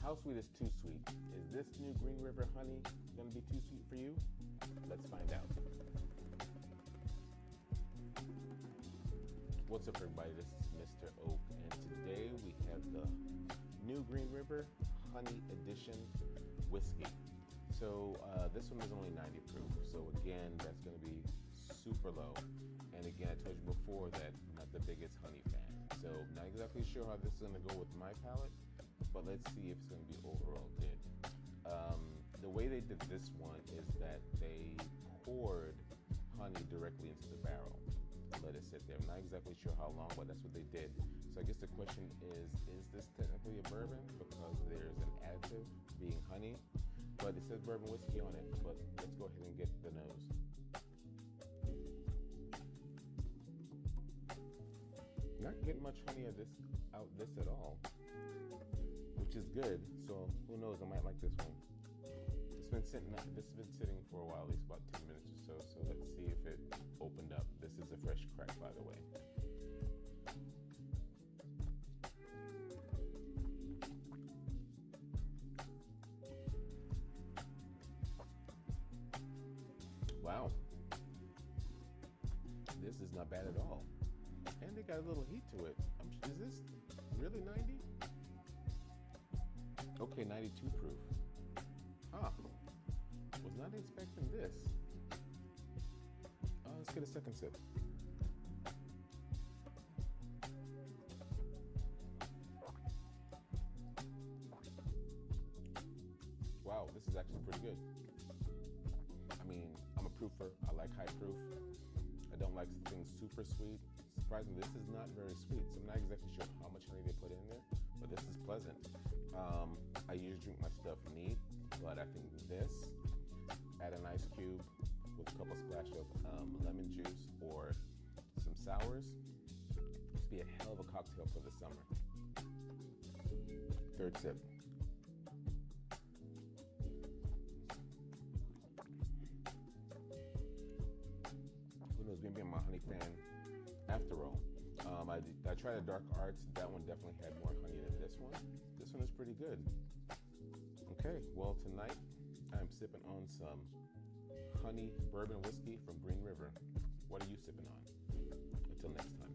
How sweet is too sweet? Is this new Green River honey gonna be too sweet for you? Let's find out. What's up, everybody? This is Mr. Oak, and today we have the new Green River Honey Edition Whiskey. So this one is only 90 proof, so again, that's going to be super low. And again, I told you before that I'm not the biggest honey fan, so not exactly sure how this is going to go with my palate, but let's see if it's going to be overall good. The way they did this one is that they poured honey directly into the barrel. Let it sit there. I'm not exactly sure how long, but that's what they did. So I guess the question is this technically a bourbon? Because there's an additive being honey, but it says bourbon whiskey on it. But let's go ahead and get the nose. Not getting much honey out this at all, which is good. So who knows? I might like this one. This has been sitting for a while, at least about 10 minutes or so. So let's see if it opened up. This is a fresh crack, by the way. Wow, this is not bad at all, and they got a little heat to it. Is this really 90? Okay, 92 proof. Huh. Was not expecting this. Let's get a second sip. Wow, this is actually pretty good. I mean, I'm a proofer. I like high proof. I don't like things super sweet. Surprisingly, this is not very sweet, so I'm not exactly sure how much honey they put in there, but this is pleasant. I usually drink my stuff neat, but I think this, add an ice cube with a couple splash of lemon juice or some sours, this would be a hell of a cocktail for the summer. Third sip. Who knows, maybe I'm a honey fan after all. I tried a dark arts. That one definitely had more honey than this one. This one is pretty good. Okay, well, tonight I'm sipping on some honey bourbon whiskey from Green River. What are you sipping on? Until next time.